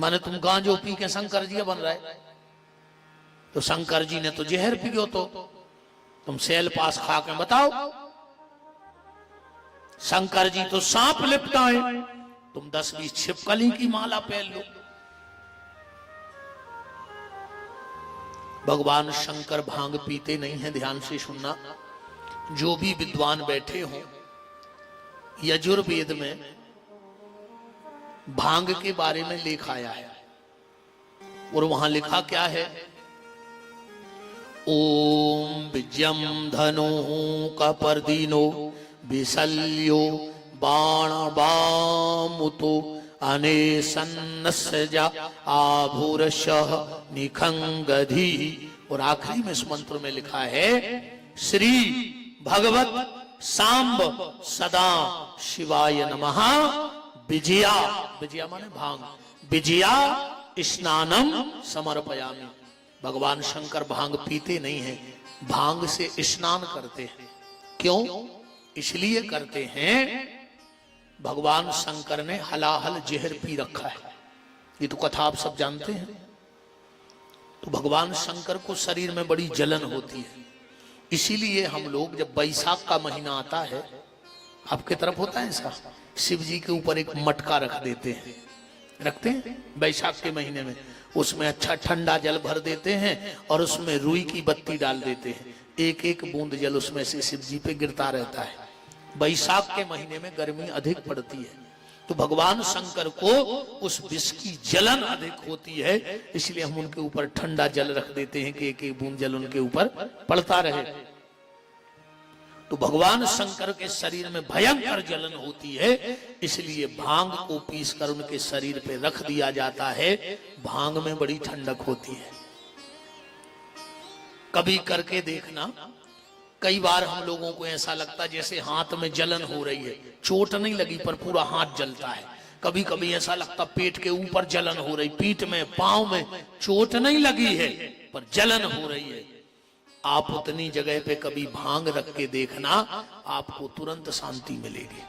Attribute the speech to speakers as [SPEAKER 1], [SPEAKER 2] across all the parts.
[SPEAKER 1] माने तुम गांजो पी के शंकर जी बन रहे, तो शंकर जी ने तो जहर पियो, तो तुम सेल पास खा के बताओ। शंकर जी तो सांप लिपटाए, तुम 10-20 छिपकली की माला पहन लो। भगवान शंकर भांग पीते नहीं है, ध्यान से सुनना। जो भी विद्वान बैठे हों, यजुर्वेद में भांग के बारे में लिखा आया है, और वहां लिखा क्या है? ओम विजयम धनु कपर्दिनो विशल्यो बाण बामुतो अनेसन्नस्जा आभूरशः निखंगधि। और आखिरी में इस मंत्र में लिखा है श्री भगवत सांब सदा शिवाय नमः विजया। विजया माने भांग। विजया स्नानम समर्पयामि। भगवान शंकर भांग पीते नहीं हैं, भांग से स्नान करते हैं। क्यों? इसलिए करते हैं, भगवान शंकर ने हलाहल जहर पी रखा है। ये तो कथा आप सब जानते हैं। तो भगवान शंकर को शरीर में बड़ी जलन होती है, इसीलिए हम लोग जब बैसाख का महीना आता है, आपके तरफ होता है ऐसा, शिव जी के ऊपर एक मटका रख देते हैं, रखते हैं बैसाख के महीने में। उसमें अच्छा ठंडा जल भर देते हैं और उसमें रुई की बत्ती डाल देते हैं। एक एक बूंद जल उसमें से शिव जी पे गिरता रहता है। बैसाख के महीने में गर्मी अधिक पड़ती है, तो भगवान शंकर को उस विष की जलन अधिक होती है, इसलिए हम उनके ऊपर ठंडा जल रख देते हैं कि एक एक बूंद जल उनके ऊपर पड़ता रहे। तो भगवान शंकर के शरीर में भयंकर जलन होती है, इसलिए भांग को पीसकर उनके शरीर पे रख दिया जाता है। भांग में बड़ी ठंडक होती है। कभी करके देखना, कई बार हम लोगों को ऐसा लगता है जैसे हाथ में जलन हो रही है, चोट नहीं लगी पर पूरा हाथ जलता है। कभी कभी ऐसा लगता पेट के ऊपर जलन हो रही, पीठ में, पांव में चोट नहीं लगी है पर जलन हो रही है। आप उतनी जगह पे कभी भांग रख के देखना, आपको तुरंत शांति मिलेगी।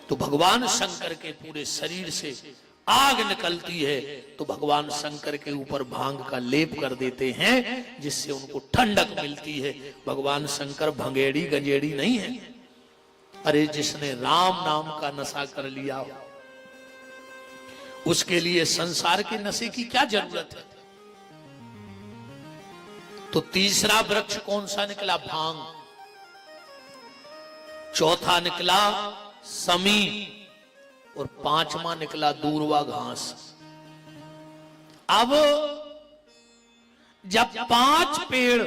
[SPEAKER 1] तो भगवान शंकर के पूरे शरीर से आग निकलती है, तो भगवान शंकर के ऊपर भांग का लेप कर देते हैं, जिससे उनको ठंडक मिलती है। भगवान शंकर भंगेड़ी गंजेड़ी नहीं है। अरे जिसने राम नाम का नशा कर लिया, उसके लिए संसार के नशे की क्या जरूरत है? तो तीसरा वृक्ष कौन सा निकला? भांग। चौथा निकला समी, और पांचवा निकला दूर्वा घास। अब जब 5 पेड़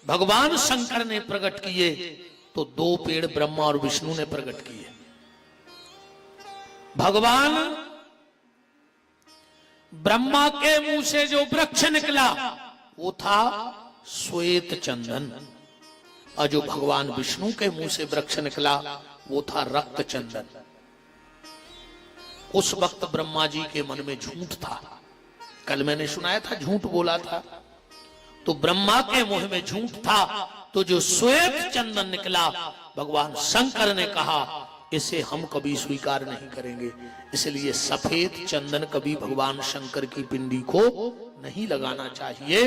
[SPEAKER 1] भगवान शंकर ने प्रकट किए, तो 2 पेड़ ब्रह्मा और विष्णु ने प्रकट किए। भगवान ब्रह्मा के मुंह से जो वृक्ष निकला वो था श्वेत चंदन, और जो भगवान विष्णु के मुंह से वृक्ष निकला वो था रक्त चंदन। उस वक्त ब्रह्मा जी के मन में झूठ था। कल मैंने सुनाया था, झूठ बोला था। तो ब्रह्मा के मुंह में झूठ था, तो जो श्वेत चंदन निकला, भगवान शंकर ने कहा इसे हम कभी स्वीकार नहीं करेंगे। इसलिए सफेद चंदन कभी भगवान शंकर की पिंडी को नहीं लगाना चाहिए,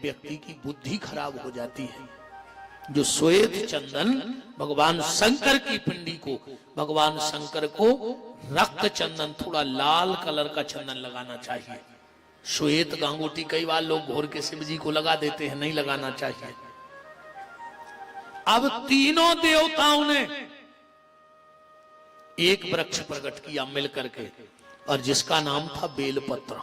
[SPEAKER 1] व्यक्ति की बुद्धि खराब हो जाती है। जो श्वेत चंदन भगवान शंकर की पिंडी को, भगवान शंकर को रक्त चंदन, थोड़ा लाल कलर का चंदन लगाना चाहिए। श्वेत गांगोटी कई बार लोग घोर के शिव जी को लगा देते हैं, नहीं लगाना चाहिए। अब तीनों देवताओं ने एक वृक्ष प्रकट किया मिलकर के, और जिसका नाम था बेलपत्र।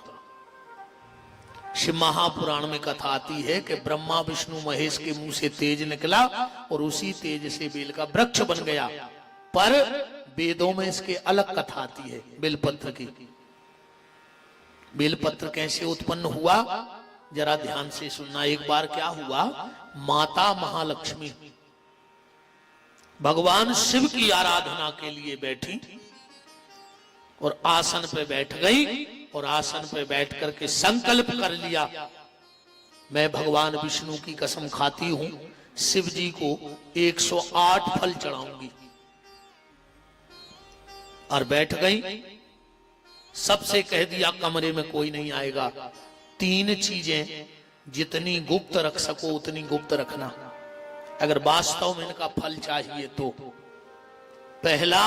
[SPEAKER 1] शिव महापुराण में कथा आती है कि ब्रह्मा विष्णु महेश के मुंह से तेज निकला और उसी तेज से बेल का वृक्ष बन गया। पर वेदों में इसके अलग कथा आती है बेलपत्र की। बेलपत्र कैसे उत्पन्न हुआ, जरा ध्यान से सुनना। एक बार क्या हुआ, माता महालक्ष्मी भगवान शिव की आराधना के लिए बैठी और आसन पे बैठ गई, और आसन पे बैठ करके संकल्प कर लिया, मैं भगवान विष्णु की कसम खाती हूं, शिव जी को 108 फल चढ़ाऊंगी। और बैठ गई सबसे कह दिया कमरे में कोई नहीं आएगा। 3 चीजें जितनी गुप्त रख सको उतनी गुप्त रखना, अगर वास्तव में इनका फल चाहिए तो। पहला,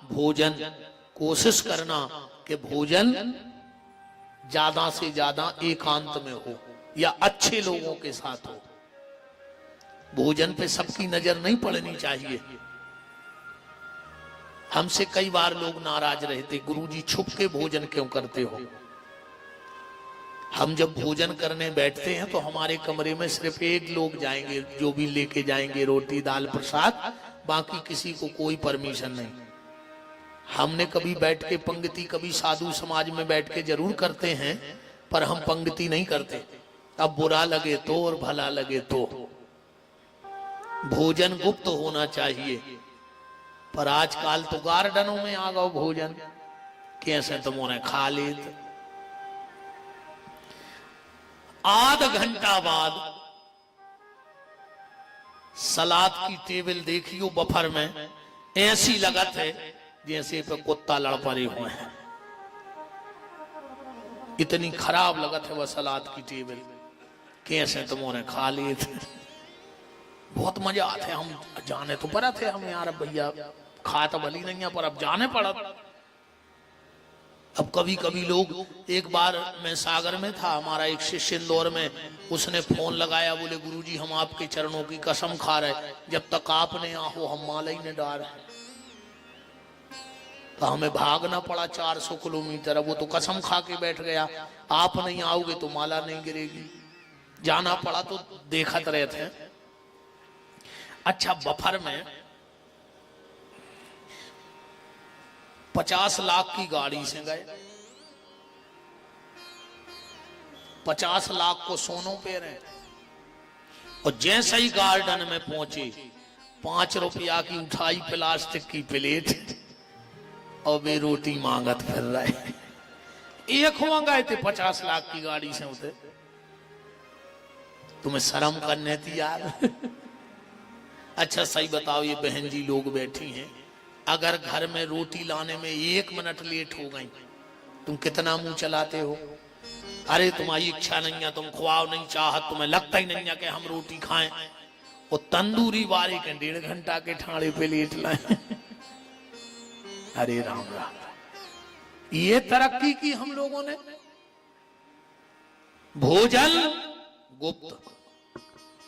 [SPEAKER 1] भोजन। कोशिश करना कि भोजन ज्यादा से ज्यादा एकांत में हो या अच्छे लोगों के साथ हो। भोजन पे सबकी नजर नहीं पड़नी चाहिए। हमसे कई बार लोग नाराज रहते, गुरुजी छुप के भोजन क्यों करते हो। हम जब भोजन करने बैठते हैं तो हमारे कमरे में सिर्फ एक लोग जाएंगे, जो भी लेके जाएंगे रोटी दाल प्रसाद, बाकी किसी को कोई परमिशन नहीं। हमने कभी बैठ के पंक्ति, कभी साधु समाज में बैठ के जरूर करते हैं, पर हम पंक्ति नहीं करते। अब बुरा लगे तो और भला लगे तो। भोजन गुप्त होना चाहिए। पर आजकल तो गार्डनों में आ गओ भोजन, कैसे तुमने खा लेते। आधा घंटा बाद सलाद की टेबल देखियो बफर में, ऐसी लगत है जैसे पे कुत्ता लड़ पड़े हुए हैं। इतनी खराब लगत है वह सलाद की टेबल, कैसे तुमने खा लिए थे। बहुत मजा आते। हम जाने तो पड़ा थे हम यार, भैया खा तो भली नहीं है, पर अब जाने पड़ा। अब कभी कभी लोग, एक बार मैं सागर में था, हमारा एक शिष्य इंदौर में, उसने फोन लगाया, बोले गुरुजी हम आपके चरणों की कसम खा रहे, जब तक आप नहीं आओ हम माला ही नहीं डाल रहे। तो हमें भागना पड़ा 400 किलोमीटर। वो तो कसम खा के बैठ गया, आप नहीं आओगे तो माला नहीं गिरेगी। जाना पड़ा तो देखत रहे थे। अच्छा, बफर में 50 लाख की गाड़ी से गए, 50 लाख को सोनों पे रहे, और जैसे ही गार्डन में पहुंचे 5 रुपया की उठाई प्लास्टिक की प्लेट, और वे रोटी मांगत फिर रहे। एक हुआ गए थे 50 लाख की गाड़ी से होते। तुम्हें शर्म करने थी यार। अच्छा सही बताओ, ये बहन जी लोग बैठी हैं, अगर घर में रोटी लाने में 1 मिनट लेट हो गई, तुम कितना मुंह चलाते हो। अरे तुम्हारी इच्छा नहीं है, तुम खुआओ नहीं चाहत, तुम्हें लगता ही नहीं है कि हम रोटी खाएं। वो तंदूरी वाले के 1.5 घंटा के ठाणे पे लेट लाए। अरे राम राम, ये तरक्की की हम लोगों ने। भोजन गुप्त,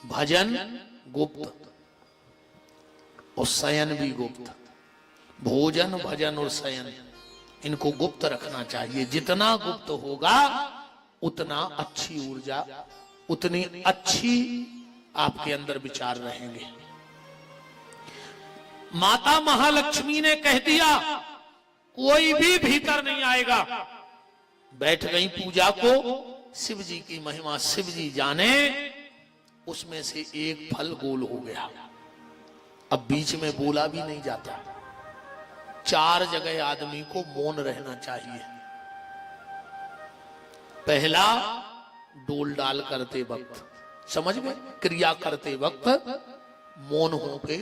[SPEAKER 1] भजन गुप्त, और शयन भी गुप्त। भोजन भजन और शयन, इनको गुप्त रखना चाहिए। जितना गुप्त होगा उतना अच्छी ऊर्जा, उतनी अच्छी आपके अंदर विचार रहेंगे। माता महालक्ष्मी ने कह दिया कोई भी भीतर नहीं आएगा। बैठ गई पूजा को, शिव जी की महिमा शिव जी जाने। उसमें से एक फल गोल हो गया, अब बीच में बोला भी नहीं जाता। 4 जगह आदमी को मौन रहना चाहिए। पहला, डोल डाल करते वक्त, समझ में, क्रिया करते वक्त मौन होके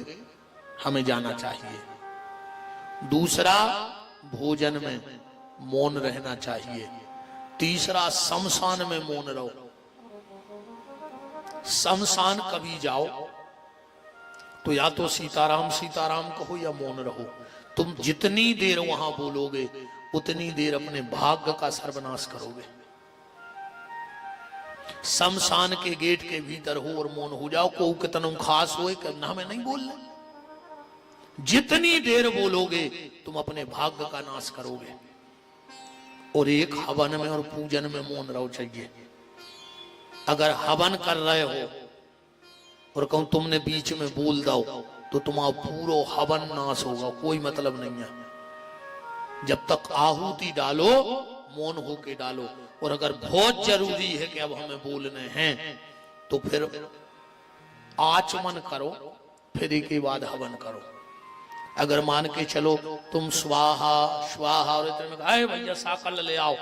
[SPEAKER 1] हमें जाना चाहिए। दूसरा, भोजन में मौन रहना चाहिए। तीसरा, शमशान में मौन रहो। शमशान कभी जाओ तो या तो सीताराम सीताराम कहो या मौन रहो। तुम जितनी देर वहां बोलोगे उतनी देर अपने भाग्य का सर्वनाश करोगे। शमशान के गेट के भीतर हो और मौन हो जाओ, को कितना खास हो करना हमें नहीं बोलना। जितनी देर बोलोगे तुम अपने भाग्य का नाश करोगे। और एक हवन में और पूजन में मौन रहो चाहिए। अगर हवन कर रहे हो और कहूं तुमने बीच में बोल दो तो तुम्हारा पूरा हवन नाश होगा, कोई मतलब नहीं है। जब तक आहुति डालो मौन होके डालो। और अगर बहुत जरूरी है कि अब हमें बोलने हैं तो फिर आचमन करो, फिर एक बाद हवन करो। अगर मान के चलो तुम स्वाहा स्वाहा और इतने में आए भैया साकल ले आओ,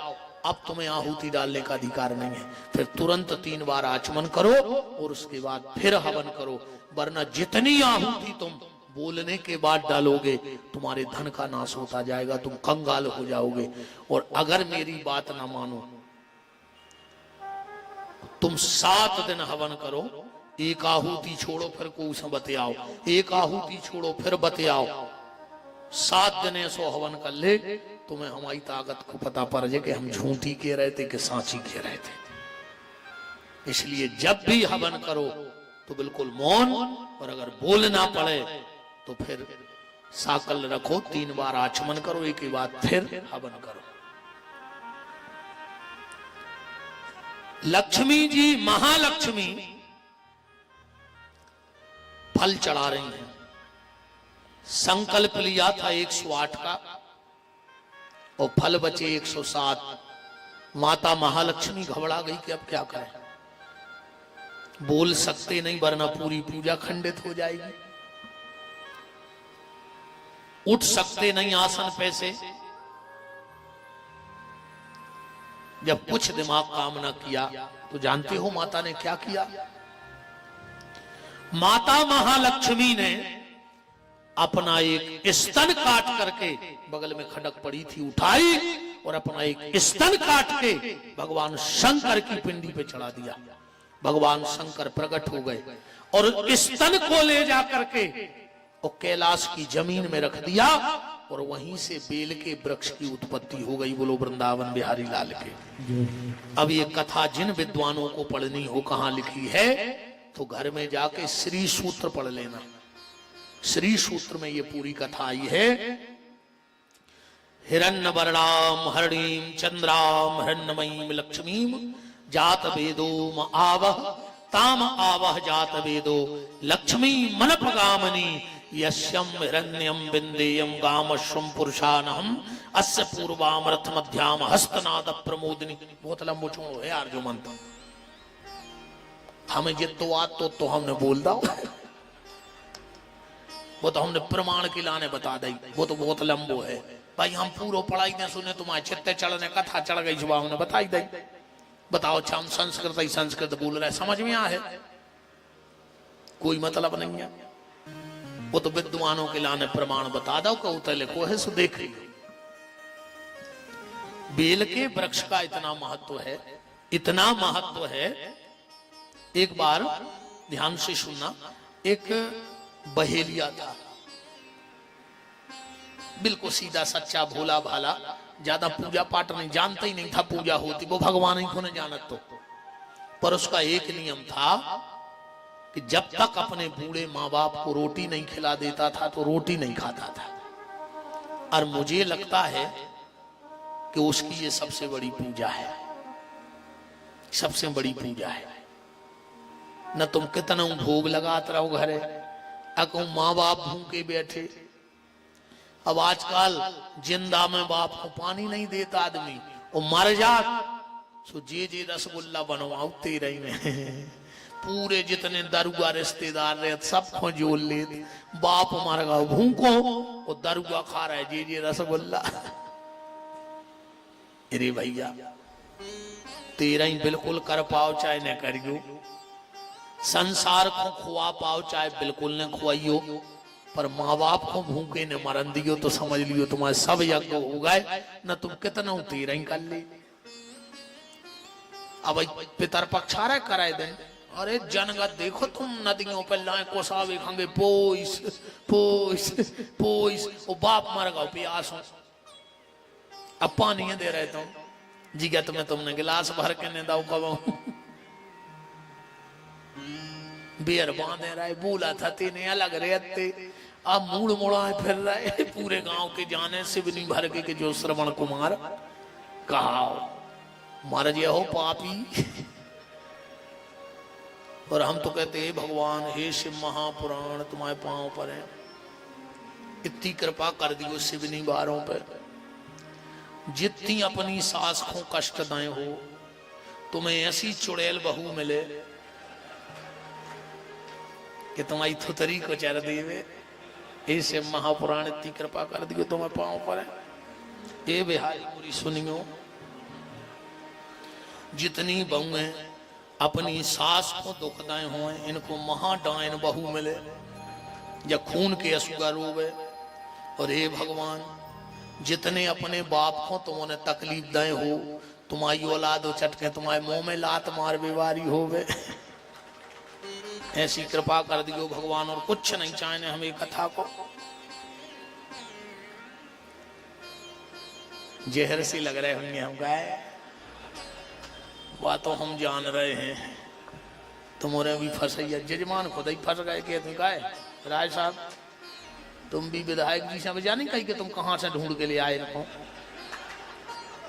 [SPEAKER 1] अब तुम्हें आहुति डालने का अधिकार नहीं है, फिर तुरंत 3 बार आचमन करो और उसके बाद फिर हवन करो। वरना जितनी आहुति तुम बोलने के बाद डालोगे तुम्हारे धन का नाश होता जाएगा, तुम कंगाल हो जाओगे। और अगर मेरी बात ना मानो, तुम 7 दिन हवन करो, एक आहुति छोड़ो फिर को उसे बतियाओ, एक आहुति छोड़ो फिर बतियाओ, 7 दिन ऐसो हवन कर ले, तुम्हें हमारी ताकत को पता पड़ जाए कि हम झूठी कह रहे थे कि सांची कह रहे थे। इसलिए जब भी हवन करो तो बिल्कुल मौन, और अगर बोलना पड़े तो फिर साकल रखो, 3 बार आचमन करो, एक ही बात फिर हवन करो। लक्ष्मी जी, महालक्ष्मी फल चढ़ा रही हैं। संकल्प लिया था 108 का और फल बचे 107। माता महालक्ष्मी घबरा गई कि अब क्या करें, बोल सकते नहीं वरना पूरी पूजा खंडित हो जाएगी, उठ सकते नहीं आसन पे से। जब कुछ दिमाग काम न किया तो जानते हो माता ने क्या किया? माता महालक्ष्मी ने अपना एक स्तन काट करके, बगल में खडक पड़ी थी, उठाई और अपना एक स्तन काट के भगवान शंकर की पिंडी पे चढ़ा दिया। भगवान शंकर प्रकट हो गए और स्तन को ले जा करके और कैलाश की जमीन में रख दिया और वहीं से बेल के वृक्ष की उत्पत्ति हो गई। बोलो वृंदावन बिहारी लाल के। अब ये कथा जिन विद्वानों को पढ़नी हो कहां लिखी है तो घर में जाके श्री सूत्र पढ़ लेना। श्री सूत्र में ये पूरी कथा आई है। हिरण्यवर्णाम हरिणीम चंद्राम हिरण्यमयीम लक्ष्मीम जात वेदो आवह ताम आवह जात वेदो लक्ष्मी मनपगामनी यस्यम हिरण्यम बिंदेयम गामश्वम पुरुषानहम अस्य पूर्वामृत मध्याम हस्तनाद प्रमोदिनी। बहुत लंबो चौड़ो है यार जो मंत्र, हमें जितो आत तो हमने बोल दो, वो तो हमने प्रमाण की लाने बता दी, वो तो बहुत लंबो है भाई। हम पूरा पढ़ाई ने सुने, तुम्हारे चित्ते चढ़ने कथा चढ़ गई सुबह हमने बताई दी। बताओ अच्छा हम संस्कृत ही संस्कृत बोल रहे, समझ में आ है? कोई मतलब नहीं है। वो तो विद्वानों के लाने प्रमाण बता दो कि उतर लिखो है सो देख लियो। बेल के वृक्ष का इतना महत्व है, इतना महत्व है। एक बार ध्यान से सुनना, एक बहेलिया था, बिल्कुल सीधा सच्चा भोला भाला, ज्यादा पूजा पाठ नहीं, जानता ही नहीं था पूजा होती, वो भगवान ही को नहीं जानत तो। पर उसका एक नियम था कि जब तक अपने बूढ़े माँ बाप को रोटी नहीं खिला देता था तो रोटी नहीं खाता था। और मुझे लगता है कि उसकी ये सबसे बड़ी पूजा है, सबसे बड़ी पूजा है। न तुम कितना भोग लगाते रहो घरे, अको माँ बाप भूखे बैठे। अब आजकल जिंदा में बाप को पानी नहीं देता आदमी, वो मर जात सो जे रसगुल्ला बनवाओ तेरे ही में पूरे जितने दरुआ रिश्तेदार रहे सबको जोड़ ले। बाप मर गया भूखो, वो दरुआ खा रहा है जे रसगुल्ला। अरे भैया तेरा ही बिल्कुल कर पाओ चाहे न करियो, संसार को खुआ पाओ चाहे बिल्कुल न खुआइयो, पर माँ बाप को भूखे ने मरन दियो तो समझ लियो तुम्हारे सब यज्ञ हो गए, न तुम कितना तेरा ही कर ले। अब पितर पक्ष आ रहा कराए दिन, अरे जनगत देखो तुम नदियों पर लाए कोसावे खांगे पोइस पोइस पोइस, वो बाप मर गया प्यासों, अब पानी दे रहे तुम जिगत में तुमने गिलास भर के ने दाऊ कब बेर बांधे रहे, बोला था तेने अलग रहते, अब मूड मुड़ा फिर रहे पूरे गांव के जाने शिवनी भर के जो श्रवण कुमार कहा मर गया हो पापी। और हम तो कहते हैं भगवान हे शिव महापुराण तुम्हारे पांव पर है, इतनी कृपा कर दियो शिवनी बारों पर, जितनी अपनी सास को कष्ट दाएं हो, तुम्हें ऐसी चुड़ैल बहू मिले कि तुम्हारी थुतरी को चर देवे। ऐसे महापुराण इतनी कृपा कर दियो तुम्हें पांव पर है। ये बिहारी पूरी सुनियो, जितनी बहुएं अपनी सास को दुखदाएं हुए, इनको महाडायन बहू मिले, या खून के असुगा रोवे। और हे भगवान, जितने अपने बाप को तुमने तकलीफ दे हो, तुम्हारी औलाद चटके तुम्हारे मुंह में लात मार बीमारी होवे। ऐसी कृपा कर दियो भगवान, और कुछ नहीं चाहने हमें कथा को। जहर सी लग रहे होंगे हम गाय, बातों हम जान रहे हैं, तुम्हारे भी फंसैया। जजमान खुद ही फंस गए कि तुम गाय राय साहब, तुम भी विधायक जी से बजा नहीं कही कि तुम कहां से ढूंढ के ले आए रखो।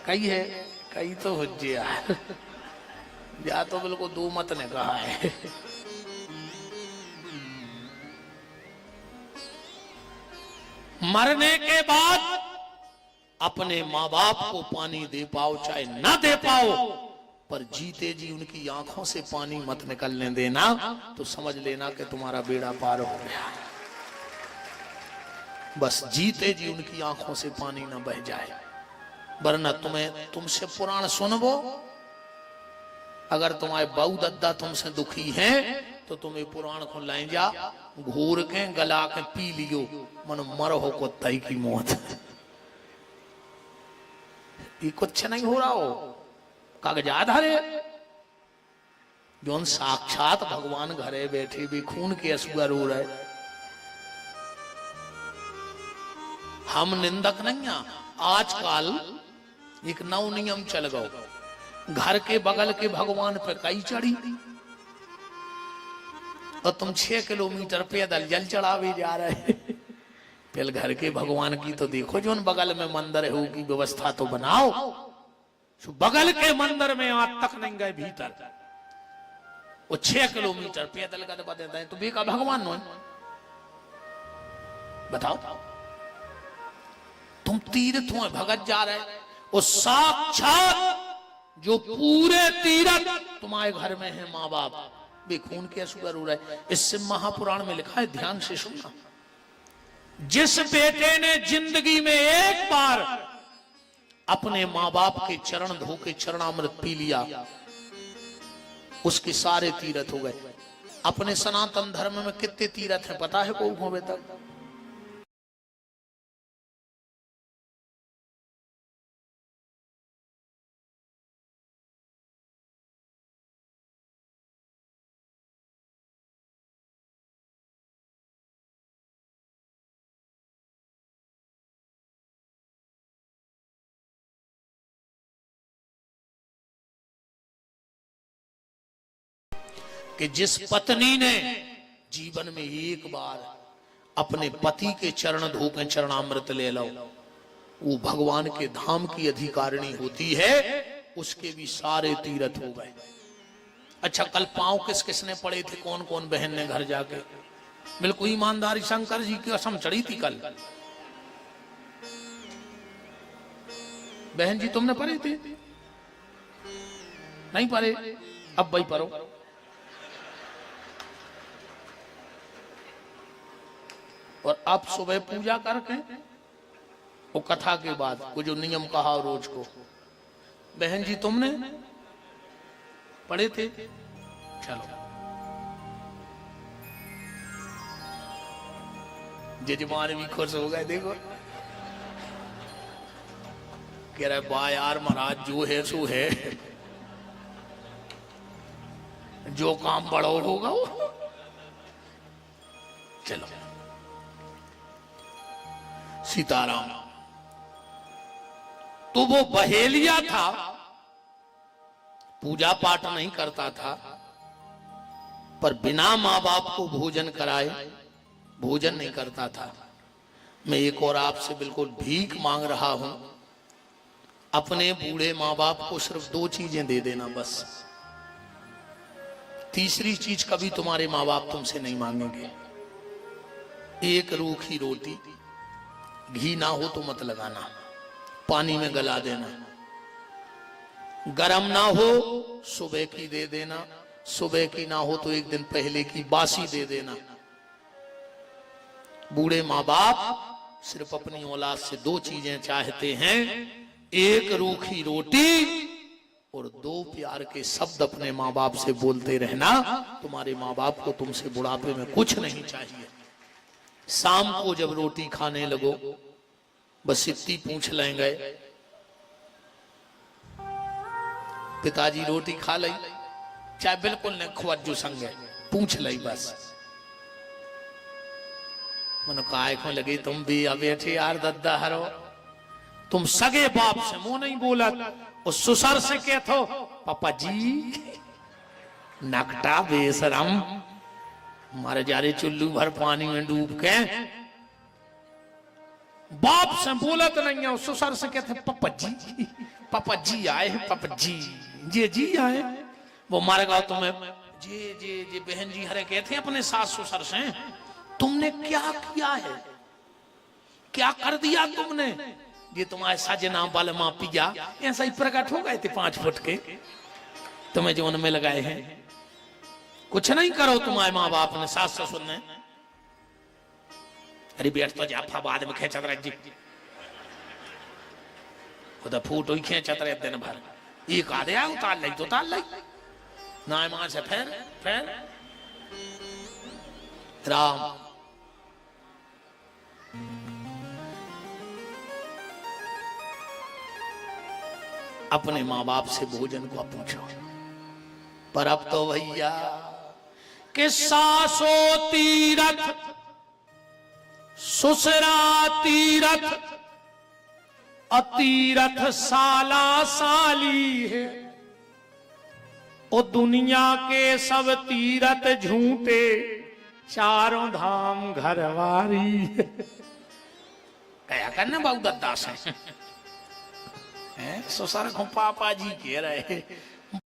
[SPEAKER 1] कही है, कही तो हो यार, या तो बिल्कुल दो मत ने कहा है। मरने के बाद अपने माँ बाप को पानी दे पाओ चाहे ना दे पाओ, पर जीते जी उनकी आंखों से पानी मत निकलने देना, तो समझ लेना कि तुम्हारा बेड़ा पार हो गया। बस जीते जी उनकी आंखों से पानी ना बह जाए, वरना तुमसे पुराण सुनबो। अगर तुम्हारे बाऊ दद्दा तुमसे दुखी हैं, तो तुम्हें पुराण को ले जा, घूर के गला के पी लियो, मन मर हो को तई की मौत। ये कुछ नहीं हो रहा हो, कागजात हरे जो साक्षात भगवान घरे बैठे भी खून के असुआ रो रहे। हम निंदक नहीं। आजकल एक नव नियम चल गो, घर के बगल के भगवान पे कई चढ़ी, और तुम 6 किलोमीटर पैदल जल चढ़ावे जा रहे। पहले घर के भगवान की तो देखो, जो बगल में मंदिर होगी व्यवस्था तो बनाओ। बगल के मंदिर में आज तक नहीं गए भीतर, वो 6 किलोमीटर पैदल का बताते हैं, तो बेका भगवान नो बताओ। तुम तीर्थ में भगत जा रहे, वो साक्षात जो पूरे तीर्थ तुम्हारे घर में है माँ बाप, बेखून के असुगर हो रहे। इससे महापुराण में लिखा है, ध्यान से सुनना। जिस बेटे ने जिंदगी में एक बार अपने माँ बाप के चरण धो के चरणामृत पी लिया, उसके सारे तीर्थ हो गए। अपने सनातन धर्म में कितने तीर्थ हैं पता है को होवे तक? कि जिस पत्नी ने जीवन में एक बार अपने पति के चरण धो के चरणामृत ले लो, वो भगवान के धाम की अधिकारिणी होती है, उसके भी सारे तीर्थ हो गए। अच्छा, कल पांव किस किसने पड़े थे, कौन कौन बहन ने घर जाके? बिल्कुल ईमानदारी, शंकर जी की कसम चढ़ी थी कल। बहन जी तुमने पढ़े थे? नहीं पढ़े? अब भाई पढ़ो। और अब सुबह पूजा करके वो कथा के बाद वो जो नियम कहा रोज को, बहन जी तुमने पढ़े थे? चलो, जजमान भी खुश हो गए। देखो कह रहे बा यार महाराज, जो है सो है, जो काम बड़ा होगा वो। चलो, सीताराम। तो वो बहेलिया था, पूजा पाठ नहीं करता था, पर बिना माँ बाप को भोजन कराए भोजन नहीं करता था। मैं एक और आपसे बिल्कुल भीख मांग रहा हूं, अपने बूढ़े माँ बाप को सिर्फ 2 चीजें दे देना बस। तीसरी चीज कभी तुम्हारे माँ बाप तुमसे नहीं मांगेंगे। एक रूखी रोटी, घी ना हो तो मत लगाना, पानी में गला देना। गरम ना हो सुबह की दे देना, सुबह की ना हो तो एक दिन पहले की बासी दे देना। बूढ़े माँ बाप सिर्फ अपनी औलाद से 2 चीजें चाहते हैं, एक रूखी रोटी और 2 प्यार के शब्द अपने माँ बाप से बोलते रहना। तुम्हारे माँ बाप को तुमसे बुढ़ापे में कुछ नहीं चाहिए। शाम को जब रोटी खाने लगो, बस इतनी पूछ लेंगे, पिताजी रोटी खा ली, चाहे बिल्कुल ने खुआजू संगे पूछ ली बस। मन काय को लगी तुम भी अब बैठे यार दद्दा हरो, तुम सगे बाप से मुंह नहीं बोला, उस सुसर से क्या थो पापा जी नकटा बेशरम, मारे जारे चुल्लू भर पानी में डूब के बाप से बोला तो नहीं है, उस सुसर से कहते पापा जी आए हैं, पापा जी आए। वो मारे गाँव तुम्हें जी बहन जी हरे कहते हैं अपने सास ससुर से, तुमने क्या किया है, क्या कर दिया तुमने, ये तुम्हारे साजना वाले माँ पिया ऐसा ही प्रकट हो गए थे 5 फुट के, तुम्हें जो उनमें लगाए हैं, कुछ नहीं करो तुम्हारे माँ बाप ने, सास ससुर ने। अरे बैठ तो जाफा बाद में खेचत रह जी, खुदा फूट हुई खेचत रहे दिन भर, एक आधे आ उतार ली तो उतार ली ना, मां से फिर राम अपने माँ बाप से भोजन को पूछो, पर अब तो भैया कि सासो तीरथ ससुरा तीरथ अतीरथ साला साली है, ओ दुनिया के सब तीरथ झूठे, चारों धाम घरवारी है। क्या करना बाबू दद्दा से ससुर को पापा जी कह रहे,